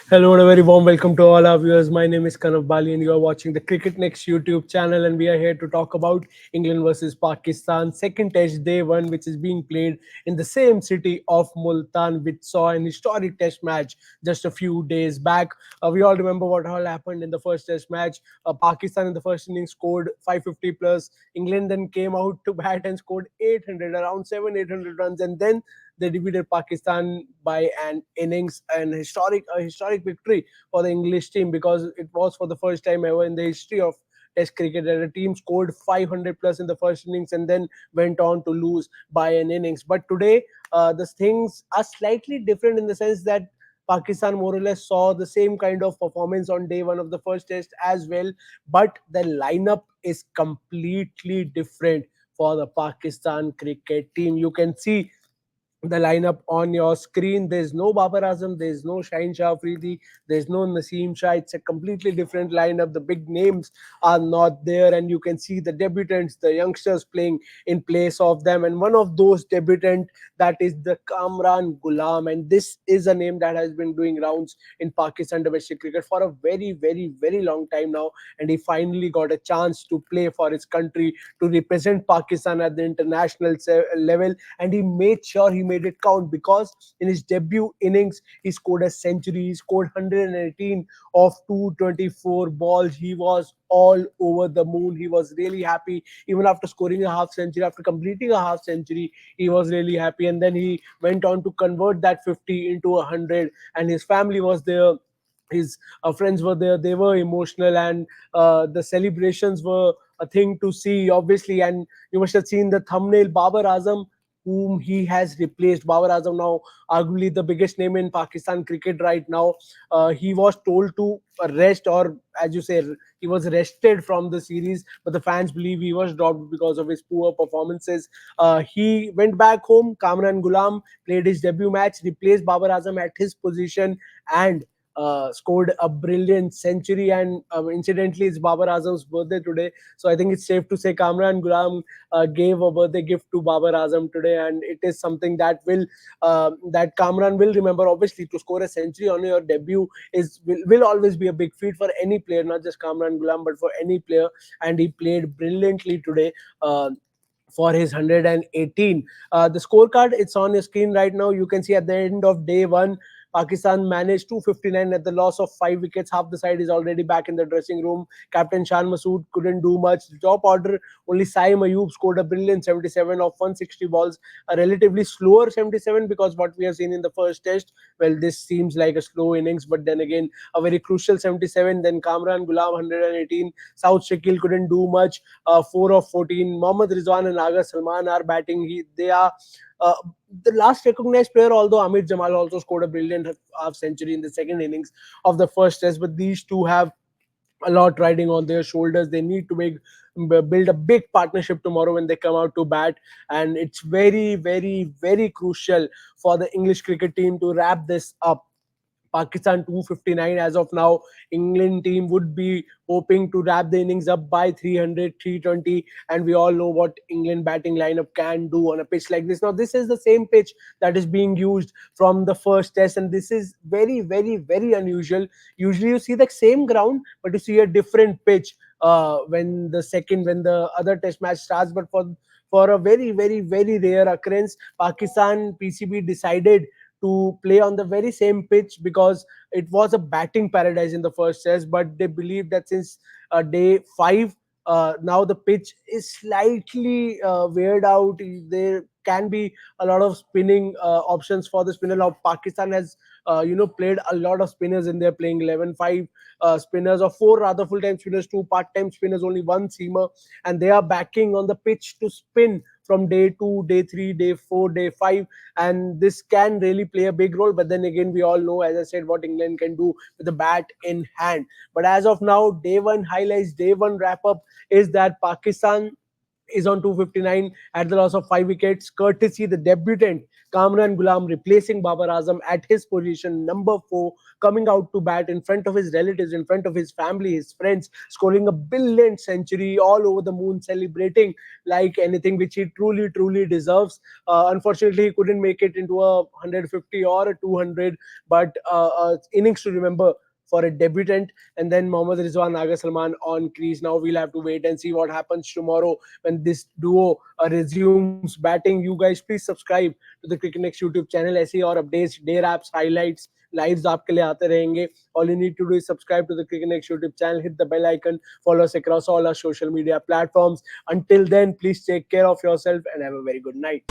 Hello and a very warm welcome to all our viewers. My name is Kanav Bali and you are watching the Cricket Next YouTube channel, and we are here to talk about England versus Pakistan second test day one, which is being played in the same city of Multan, which saw an historic test match just a few days back. We all remember what all happened in the first test match. Pakistan in the first inning scored 550 plus. England then came out to bat and scored 800, around 700-800 runs, and then they defeated Pakistan by an innings, and historic victory for the English team, because it was for the first time ever in the history of Test cricket that a team scored 500 plus in the first innings and then went on to lose by an innings. But today, the things are slightly different in the sense that Pakistan more or less saw the same kind of performance on day one of the first test as well, but the lineup is completely different for the Pakistan cricket team. You can see the lineup on your screen. There's no Babar Azam, there's no Shaheen Shah Afridi, there's no Naseem Shah. It's a completely different lineup. The big names are not there, and you can see the debutants, the youngsters playing in place of them. And one of those debutant, that is the Kamran Ghulam, and this is a name that has been doing rounds in Pakistan domestic cricket for a very long time now, and he finally got a chance to play for his country, to represent Pakistan at the international level, and he made sure he made it count, because in his debut innings he scored a century. He scored 118 of 224 balls. He was all over the moon. He was really happy even after scoring a half century, after completing a half century. He was really happy, and then he went on to convert that 50 into 100, and his family was there, his friends were there. They were emotional, and the celebrations were a thing to see, obviously. And you must have seen the thumbnail. Babar Azam, whom he has replaced. Babar Azam, now arguably the biggest name in Pakistan cricket right now. He was told to rest, or as you say, he was rested from the series, but the fans believe he was dropped because of his poor performances. He went back home. Kamran Ghulam played his debut match, replaced Babar Azam at his position, and scored a brilliant century. And incidentally, it's Babar Azam's birthday today, so I think it's safe to say Kamran Ghulam gave a birthday gift to Babar Azam today, and it is something that Kamran will remember. Obviously, to score a century on your debut will always be a big feat for any player, not just Kamran Ghulam, but for any player. And he played brilliantly today. For his 118. The scorecard, it's on your screen right now. You can see at the end of day one, Pakistan managed 259 at the loss of 5 wickets. Half the side is already back in the dressing room. Captain Shan Masood couldn't do much. The top order, only Saim Ayub scored a brilliant 77 of 160 balls. A relatively slower 77, because what we have seen in the first test, well, this seems like a slow innings, but then again, a very crucial 77. Then Kamran Ghulam 118. South Shakil couldn't do much. 4 of 14. Mohammad Rizwan and Aga Salman are batting. They are uh, the last recognized player, although Amit Jamal also scored a brilliant half century in the second innings of the first test. But these two have a lot riding on their shoulders. They need to build a big partnership tomorrow when they come out to bat, and it's very crucial for the English cricket team to wrap this up. Pakistan 259 as of now. England team would be hoping to wrap the innings up by 300, 320, and we all know what England batting lineup can do on a pitch like this. Now, this is the same pitch that is being used from the first test, and this is very unusual. Usually, you see the same ground, but you see a different pitch when the other test match starts. But for a very rare occurrence, Pakistan PCB decided to play on the very same pitch, because it was a batting paradise in the first test. But they believe that since day five, now the pitch is slightly weird out. There can be a lot of spinning options for the spinner. Now Pakistan has played a lot of spinners in there, playing 11 5 spinners, or four rather full-time spinners, two part-time spinners, only one seamer, and they are backing on the pitch to spin from day 2, day 3, day 4, day 5, and this can really play a big role. But then again, we all know, as I said, what England can do with the bat in hand. But as of now, day one highlights, day one wrap up is that Pakistan is on 259 at the loss of 5 wickets, courtesy the debutant Kamran Ghulam replacing Babar Azam at his position number 4, coming out to bat in front of his relatives, in front of his family, his friends, scoring a brilliant century all over the moon, celebrating like anything, which he truly, truly deserves. Unfortunately, he couldn't make it into a 150 or a 200, but innings to remember for a debutant. And then Mohammad Rizwan Naga Salman on crease. Now we'll have to wait and see what happens tomorrow when this duo resumes batting. You guys, please subscribe to the Cricket Next YouTube channel. ऐसे और updates, day raps, highlights, lives आपके लिए आते रहेंगे. All you need to do is subscribe to the Cricket Next YouTube channel, hit the bell icon, follow us across all our social media platforms. Until then, please take care of yourself and have a very good night.